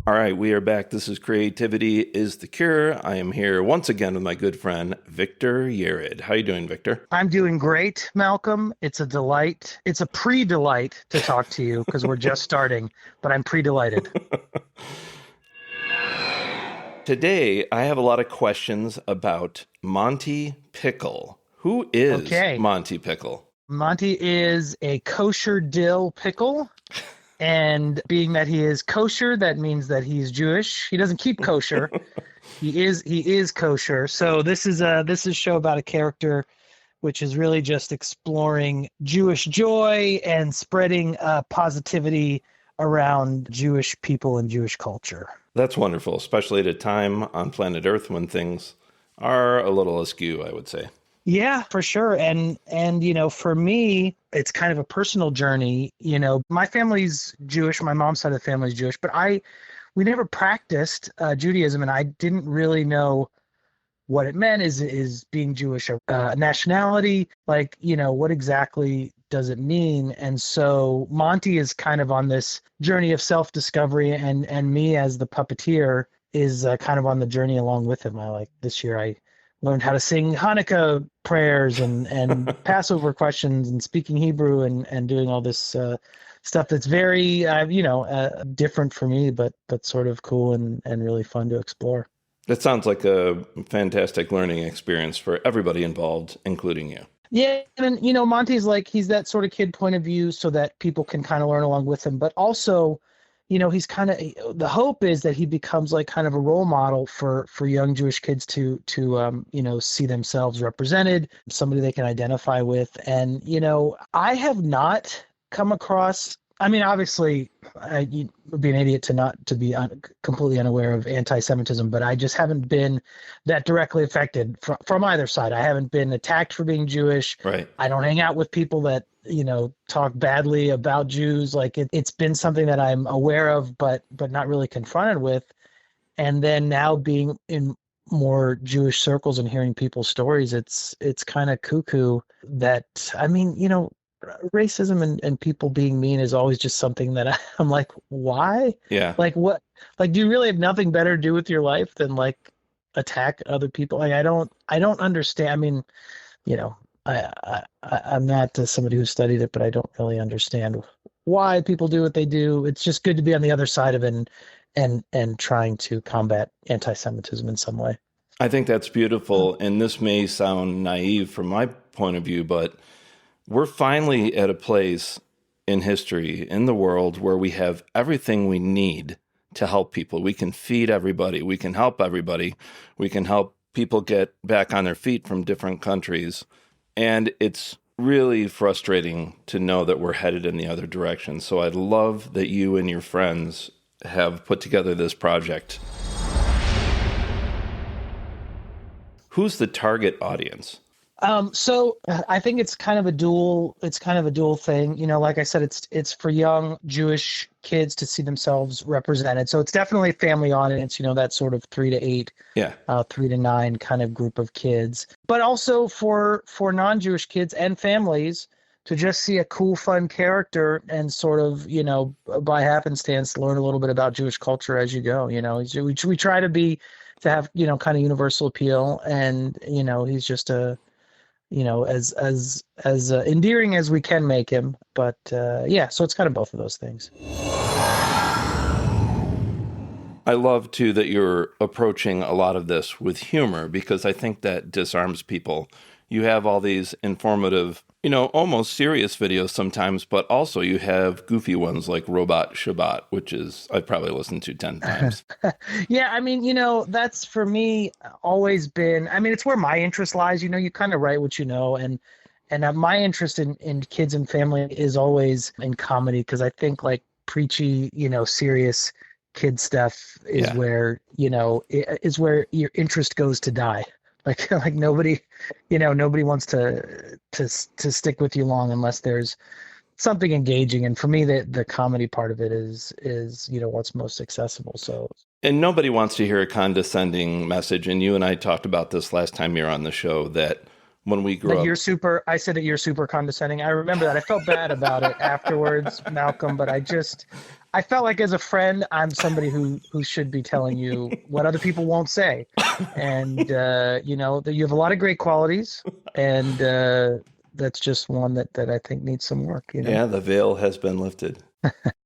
All right, we are back. This is Creativity is the Cure. I am here once again with my good friend, Victor Yerrid. How you doing, Victor? I'm doing great, Malcolm. It's a delight. It's a pre-delight to talk to you because we're just starting, but I'm pre-delighted. Today, I have a lot of questions about Monty Pickle. Who is Monty Pickle? Monty is a kosher dill pickle. And being that he is kosher, that means that he's Jewish. He doesn't keep kosher. He is kosher. So this is a show about a character which is really just exploring Jewish joy and spreading positivity around Jewish people and Jewish culture. That's wonderful, especially at a time on planet Earth when things are a little askew, I would say. Yeah, for sure. And for me, it's kind of a personal journey. My family's Jewish. My mom's side of the family is Jewish, but we never practiced Judaism, and I didn't really know what it meant. Is being Jewish a nationality? What exactly does it mean? And so Monty is kind of on this journey of self-discovery, and me as the puppeteer is kind of on the journey along with him. This year I learned how to sing Hanukkah prayers and Passover questions and speaking Hebrew and doing all this stuff that's very, different for me, but sort of cool and really fun to explore. That sounds like a fantastic learning experience for everybody involved, including you. Yeah, and Monty's he's that sort of kid point of view so that people can kind of learn along with him, but also he's kind of, the hope is that he becomes kind of a role model for young Jewish kids to see themselves represented, somebody they can identify with. And, I have not come across, obviously you would be an idiot to be completely unaware of anti-Semitism, but I just haven't been that directly affected from either side. I haven't been attacked for being Jewish. Right. I don't hang out with people that, talk badly about Jews. It's been something that I'm aware of, but not really confronted with. And then now being in more Jewish circles and hearing people's stories, it's kind of cuckoo that, racism and people being mean is always just something that I'm like, why? Yeah. What? Do you really have nothing better to do with your life than attack other people? I don't understand. I'm not somebody who studied it, but I don't really understand why people do what they do. It's just good to be on the other side of it and trying to combat anti-Semitism in some way. I think that's beautiful, and this may sound naive from my point of view, but we're finally at a place in history, in the world, where we have everything we need to help people. We can feed everybody. We can help everybody. We can help people get back on their feet from different countries. And it's really frustrating to know that we're headed in the other direction. So I love that you and your friends have put together this project. Who's the target audience? So I think it's kind of a dual thing. Like I said, it's for young Jewish kids to see themselves represented. So it's definitely a family audience, that sort of 3 to 8, 3 to 9 kind of group of kids, but also for non-Jewish kids and families to just see a cool, fun character and sort of, by happenstance, learn a little bit about Jewish culture as you go. We try to have, kind of universal appeal, and, he's just as endearing as we can make him. But so it's kind of both of those things. I love too that you're approaching a lot of this with humor, because I think that disarms people. You have all these informative, almost serious videos sometimes, but also you have goofy ones like Robot Shabbat, which is I've probably listened to 10 times. Yeah, that's for me always been, it's where my interest lies. You kind of write what you know, and my interest in kids and family is always in comedy, because I think preachy, serious kid stuff is where, is where your interest goes to die. Nobody wants to stick with you long unless there's something engaging. And for me, the comedy part of it is what's most accessible. So. And nobody wants to hear a condescending message. And you and I talked about this last time you were on the show, that when we grew up, I said that you're super condescending. I remember that. I felt bad about it afterwards, Malcolm, but I felt like as a friend, I'm somebody who should be telling you what other people won't say. And you know, that you have a lot of great qualities, and that's just one that I think needs some work, you know. Yeah, the veil has been lifted.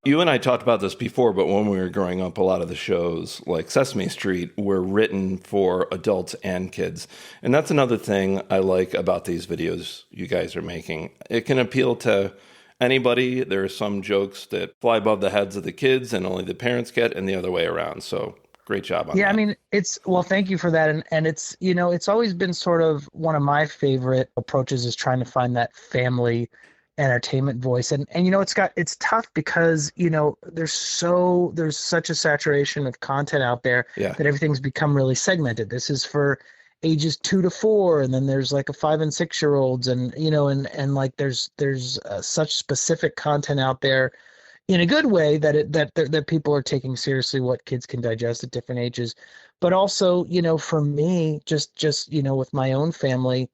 You and I talked about this before, but when we were growing up, a lot of the shows like Sesame Street were written for adults and kids. And that's another thing I like about these videos you guys are making. It can appeal to anybody. There are some jokes that fly above the heads of the kids and only the parents get, and the other way around. So great job on Yeah, I that. mean, well, thank you for that. And it's, you know, it's always been sort of one of my favorite approaches is trying to find that family entertainment voice. And you know, it's tough because, you know, there's such a saturation of content out there Yeah. that everything's become really segmented. This is for ages 2 to 4, and then there's like a 5 and 6 year olds, and you know, and like there's such specific content out there in a good way that people are taking seriously what kids can digest at different ages. But also, you know, for me, just you know, with my own family,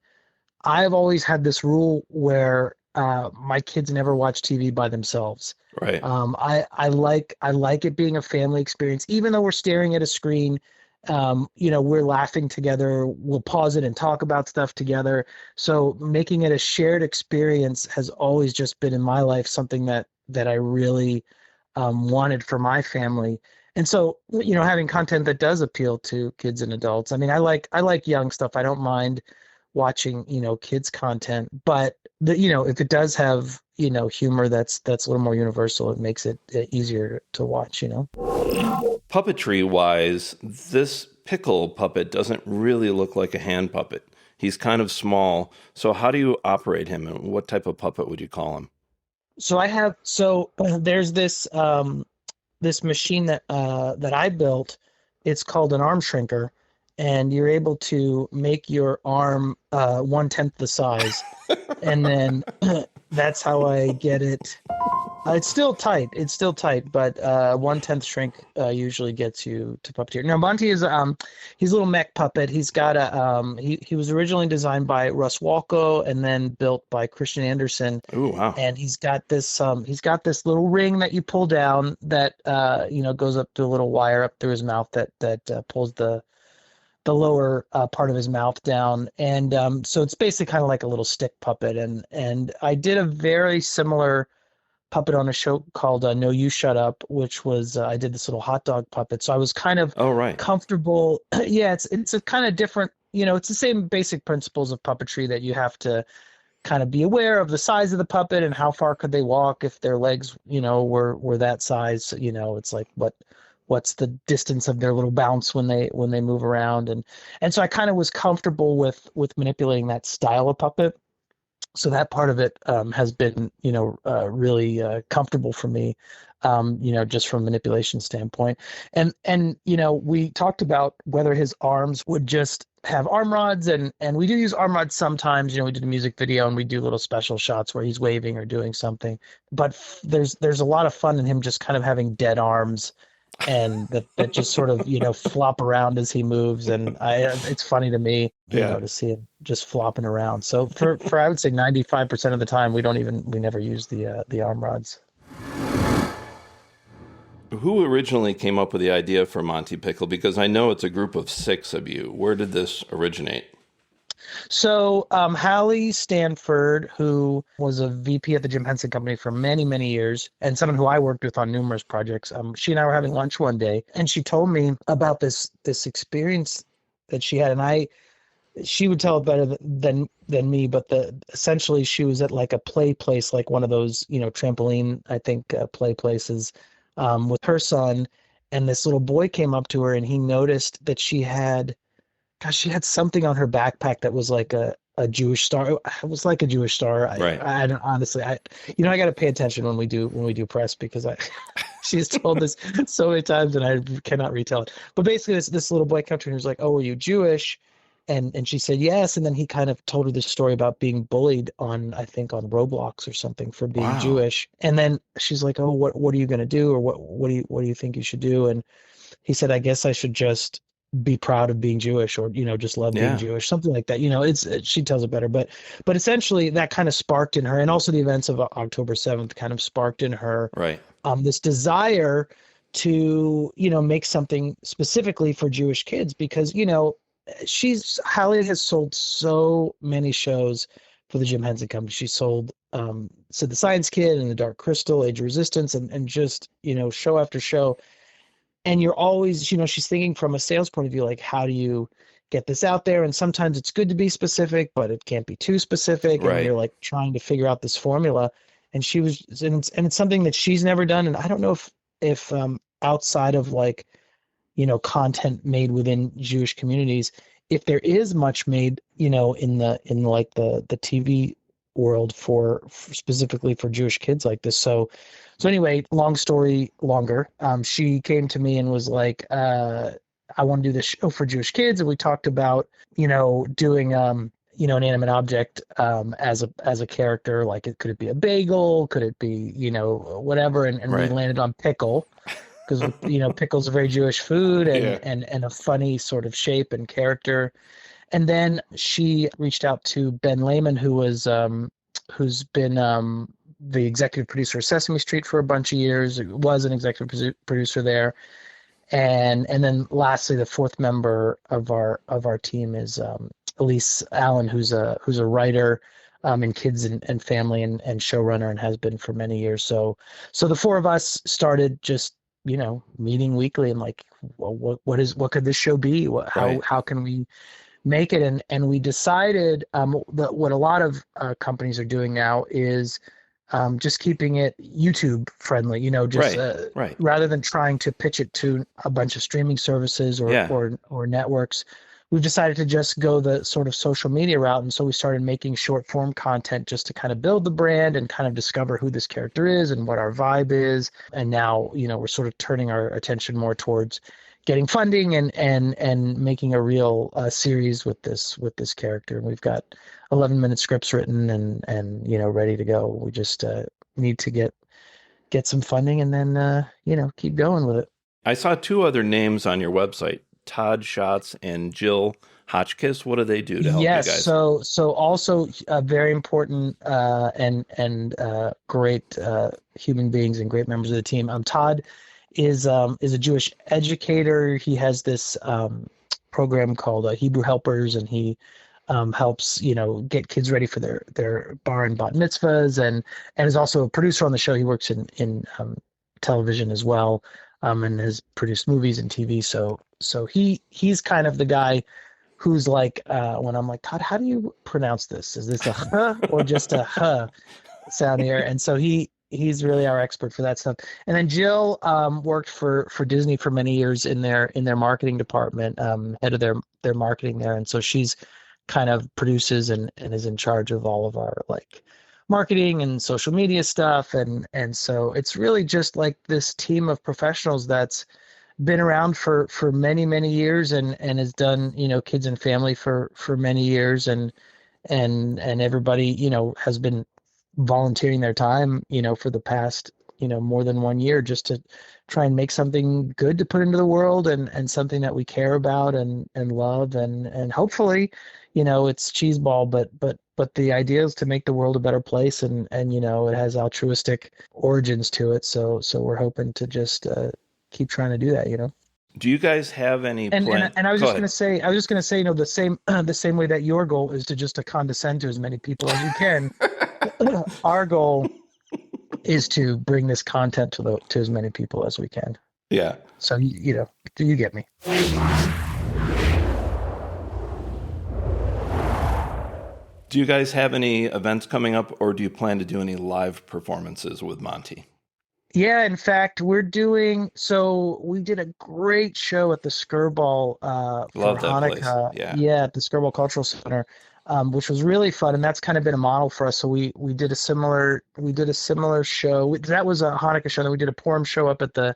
I've always had this rule where my kids never watch TV by themselves. Right. I like it being a family experience, even though we're staring at a screen. You know, we're laughing together. We'll pause it and talk about stuff together. So making it a shared experience has always just been in my life something that I really wanted for my family. And so, you know, having content that does appeal to kids and adults. I mean, I like young stuff. I don't mind watching, you know, kids content, but you know, if it does have, you know, humor that's a little more universal, it makes it easier to watch, you know. Puppetry wise, this pickle puppet doesn't really look like a hand puppet. He's kind of small. So how do you operate him, and what type of puppet would you call him? There's this machine that I built. It's called an arm shrinker, and you're able to make your arm 1/10 the size, and then that's how I get it. It's still tight. It's still tight, but 1/10 shrink usually gets you to puppeteer. Now Monty is he's a little mech puppet. He's got a he was originally designed by Russ Walco and then built by Christian Anderson. Ooh, wow. And he's got this little ring that you pull down that you know, goes up to a little wire up through his mouth that pulls the lower part of his mouth down. And so it's basically kind of like a little stick puppet. And I did a very similar puppet on a show called No You Shut Up, which was I did this little hot dog puppet. So I was kind of Oh, right. comfortable. Yeah, it's a kind of different, you know, it's the same basic principles of puppetry, that you have to kind of be aware of the size of the puppet and how far could they walk if their legs, you know, were that size. You know, it's like what's the distance of their little bounce when they move around. And so I kind of was comfortable with manipulating that style of puppet. So that part of it has been, you know, really comfortable for me, you know, just from a manipulation standpoint. And you know, we talked about whether his arms would just have arm rods, and we do use arm rods sometimes. You know, we did a music video and we do little special shots where he's waving or doing something. But there's a lot of fun in him just kind of having dead arms, and that just sort of, you know, flop around as he moves. And it's funny to me, you know, to see him just flopping around. So for I would say 95% of the time, we never use the arm rods. Who originally came up with the idea for Monty Pickle? Because I know it's a group of 6 of you. Where did this originate? So Hallie Stanford, who was a VP at the Jim Henson Company for many, many years, and someone who I worked with on numerous projects, she and I were having lunch one day, and she told me about this experience that she had, and she would tell it better than me, but essentially she was at like a play place, like one of those, you know, trampoline, I think, play places, with her son, and this little boy came up to her, and he noticed that she had something on her backpack that was like a Jewish star. It was like a Jewish star. Right. I don't honestly. You know, I got to pay attention when we do press, because she's told this so many times and I cannot retell it. But basically, this little boy came to her and was like, "Oh, are you Jewish?" And she said yes. And then he kind of told her this story about being bullied I think on Roblox or something for being Wow. Jewish. And then she's like, "Oh, what are you going to do? Or what do you think you should do?" And he said, "I guess I should just be proud of being Jewish, or just love being Yeah. Jewish, something like that. She tells it better, but essentially that kind of sparked in her, and also the events of October 7th kind of sparked in her Right. this desire to make something specifically for Jewish kids, because Hallie has sold so many shows for the Jim Henson Company. She sold Sid the Science Kid and the Dark Crystal, Age of Resistance, and just show after show. And you're always, she's thinking from a sales point of view, like, how do you get this out there? And sometimes it's good to be specific, but it can't be too specific. And Right. you're like trying to figure out this formula. And it's something that she's never done. And I don't know if outside of like, content made within Jewish communities, if there is much made, in like the TV world for specifically for Jewish kids like this. So anyway, long story longer. She came to me and was like, I want to do this show for Jewish kids. And we talked about, doing, an animate object as a character. Like, could it be a bagel? Could it be, whatever? And Right. we landed on pickle, because, pickle's a very Jewish food, and, Yeah. and a funny sort of shape and character. And then she reached out to Ben Lehman, who's been the executive producer of Sesame Street for a bunch of years. Was an executive producer there, and then lastly, the fourth member of our team is Elise Allen, who's a writer in kids and family, and showrunner, and has been for many years. So the four of us started just meeting weekly and like, well, what could this show be? How can we make it? And we decided that what a lot of companies are doing now is just keeping it YouTube friendly, just Right. rather than trying to pitch it to a bunch of streaming services or networks. We've decided to just go the sort of social media route. And so we started making short form content just to kind of build the brand and kind of discover who this character is and what our vibe is. And now, we're sort of turning our attention more towards getting funding and making a real series with this character. And we've got 11-minute scripts written and ready to go. We just need to get some funding and then keep going with it. I saw two other names on your website, Todd Schatz and Jill Hotchkiss. What do they do to help you guys? So also very important and great human beings and great members of the team. Todd is a Jewish educator. He has this program called Hebrew Helpers, and he helps get kids ready for their bar and bat mitzvahs, and is also a producer on the show. He works in television as well, and has produced movies and TV. So he's kind of the guy who's like, when I'm like, Todd, how do you pronounce this? Is this a huh or just a huh sound here? And so he's really our expert for that stuff. And then Jill worked for Disney for many years in their marketing department, head of their marketing there. And so she's kind of produces and is in charge of all of our like marketing and social media stuff. And so it's really just like this team of professionals that's been around for many, many years and has done, kids and family for many years. And everybody, has been volunteering their time, for the past, more than 1 year, just to try and make something good to put into the world and something that we care about and love. And hopefully, it's cheeseball, but the idea is to make the world a better place. And it has altruistic origins to it. So we're hoping to just keep trying to do that, Do you guys have any plan? And I was just going to say, the same way that your goal is to just to condescend to as many people as you can. Our goal is to bring this content to as many people as we can. Yeah. So do you get me? Do you guys have any events coming up, or do you plan to do any live performances with Monty? Yeah, in fact, we did a great show at the Skirball for Hanukkah. Place. Yeah, at the Skirball Cultural Center, which was really fun, and that's kind of been a model for us. So we did a similar show. That was a Hanukkah show. Then we did a Purim show up at the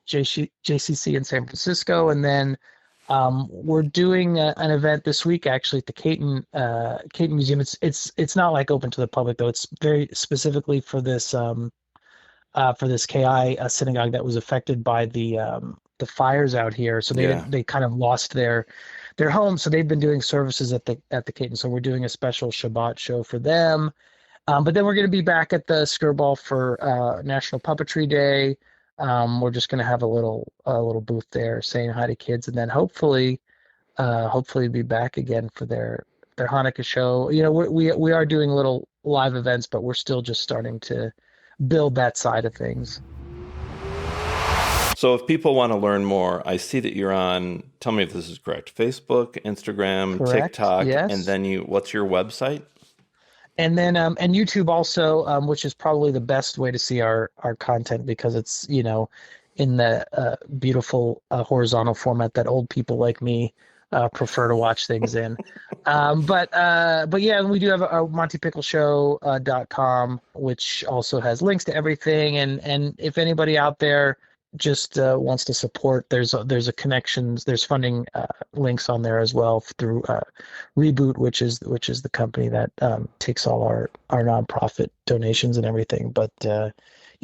JCC in San Francisco, and then we're doing an event this week actually at the Caton Museum. It's not like open to the public though. It's very specifically for this KI synagogue that was affected by the the fires out here, so they kind of lost their home. So they've been doing services at the Caton. So we're doing a special Shabbat show for them. But then we're going to be back at the Skirball for National Puppetry Day. We're just going to have a little booth there saying hi to kids, and then hopefully be back again for their Hanukkah show. You know, we are doing little live events, but we're still just starting to build that side of things. So if people want to learn more, I see that you're on, tell me if this is correct, Facebook, Instagram, Correct, TikTok, yes. and then what's your website? And then and YouTube also, which is probably the best way to see our content, because it's, you know, in the beautiful horizontal format that old people like me prefer to watch things in. But yeah, we do have a MontyPickleShow.com, which also has links to everything. And if anybody out there just wants to support, there's a connections, there's funding links on there as well through Reboot, which is the company that takes all our nonprofit donations and everything. But yeah,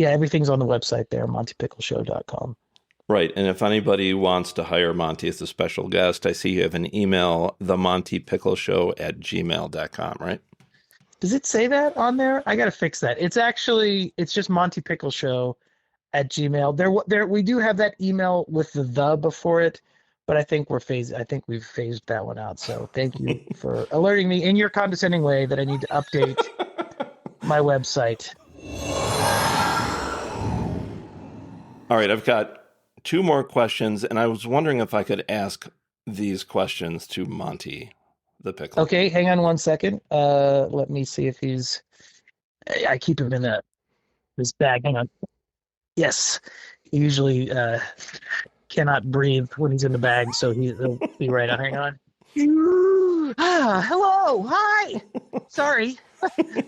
everything's on the website there, MontyPickleShow.com. Right. And if anybody wants to hire Monty as a special guest, I see you have an email, themontypickleshow@gmail.com, right? Does it say that on there? I got to fix that. It's just MontyPickleShow@gmail. There we do have that email with the before it, but I think we've phased that one out. So thank you for alerting me in your condescending way that I need to update my website. All right, I've got 2 more questions, and I was wondering if I could ask these questions to Monty the Pickle. Okay, hang on one second. Let me see if I keep him in this bag. Hang on. Yes, he usually cannot breathe when he's in the bag, so he'll be right on. Hang on. Hello, hi. Sorry,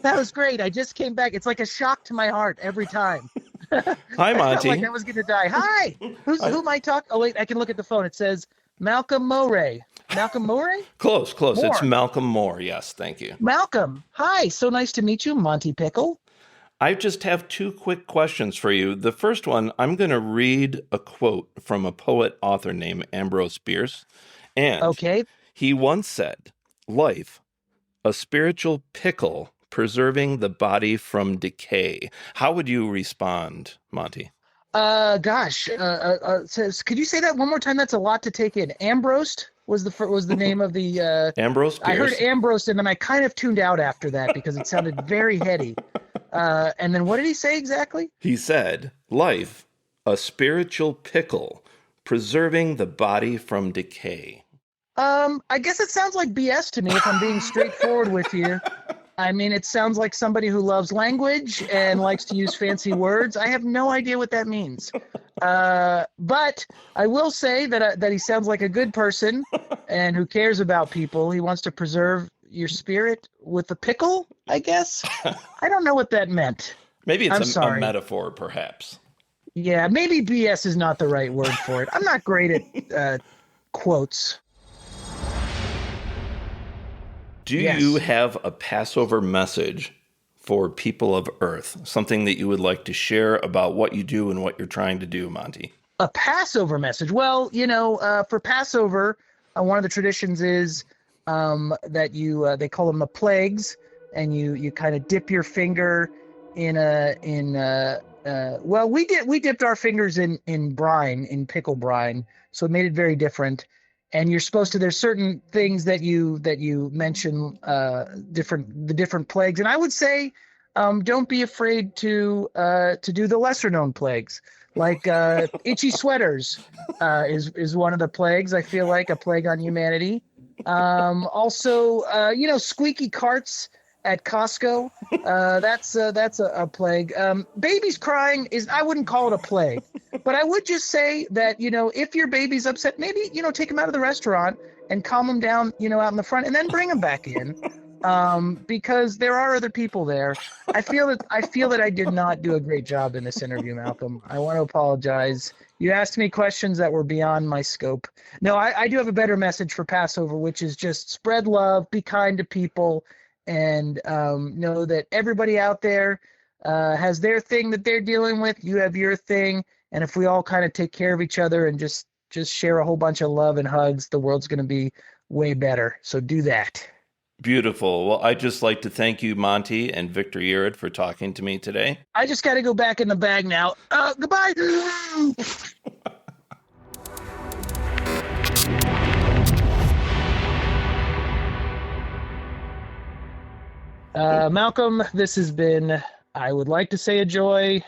that was great. I just came back. It's like a shock to my heart every time. Hi, Monty. I felt like I was gonna die. Hi. Who am I talking? Oh wait, I can look at the phone. It says Malcolm Moray. Malcolm Moray? Close. Moore. It's Malcolm Moore. Yes, thank you. Malcolm. Hi. So nice to meet you, Monty Pickle. I just have 2 quick questions for you. The first one, I'm going to read a quote from a poet-author named Ambrose Bierce. And okay. He once said, "Life, a spiritual pickle preserving the body from decay." How would you respond, Monty? Gosh. Could you say that one more time? That's a lot to take in. Ambrose was the name of the Ambrose Bierce. I heard Ambrose, and then I kind of tuned out after that because it sounded very heady. And then what did he say exactly? He said, "Life, a spiritual pickle preserving the body from decay." I guess it sounds like BS to me, if I'm being straightforward with you. I mean, it sounds like somebody who loves language and likes to use fancy words. I have no idea what that means. But I will say that he sounds like a good person and who cares about people. He wants to preserve your spirit with a pickle, I guess. I don't know what that meant. Maybe it's a metaphor, perhaps. Yeah, maybe BS is not the right word for it. I'm not great at quotes. Do you have a Passover message for people of Earth? Something that you would like to share about what you do and what you're trying to do, Monty? A Passover message? Well, for Passover, one of the traditions is that they call them the plagues, and you kind of dip your finger we dipped our fingers in brine, in pickle brine, so it made it very different. And you're supposed to, there's certain things that you mention, the different plagues. And I would say, don't be afraid to do the lesser known plagues, like itchy sweaters is one of the plagues. I feel like a plague on humanity. Also, squeaky carts at Costco. That's a plague. Babies crying I wouldn't call it a plague, but I would just say that, if your baby's upset, maybe, take them out of the restaurant and calm them down, out in the front, and then bring them back in. Because there are other people there. I feel that I did not do a great job in this interview, Malcolm. I want to apologize. You asked me questions that were beyond my scope. No, I do have a better message for Passover, which is just spread love, be kind to people, and know that everybody out there has their thing that they're dealing with. You have your thing, And if we all kind of take care of each other and just share a whole bunch of love and hugs, the world's going to be way better. So do that. Beautiful. Well, I'd just like to thank you, Monty and Victor Yerrid, for talking to me today. I just got to go back in the bag now. Goodbye. Malcolm, this has been, I would like to say, a joy,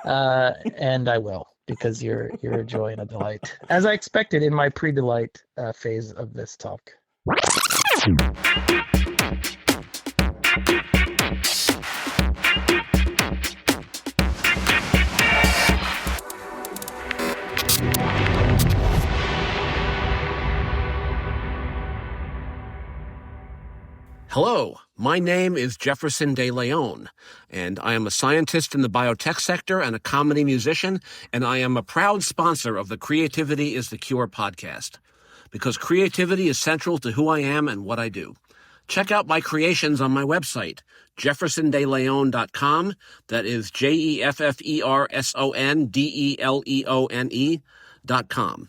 and I will, because you're a joy and a delight, as I expected in my pre-delight phase of this talk. Hello, my name is Jefferson De Leon, and I am a scientist in the biotech sector and a comedy musician, and I am a proud sponsor of the Creativity is the Cure podcast, because creativity is central to who I am and what I do. Check out my creations on my website, jeffersondeleone.com. That is JEFFERSONDELEONE.com.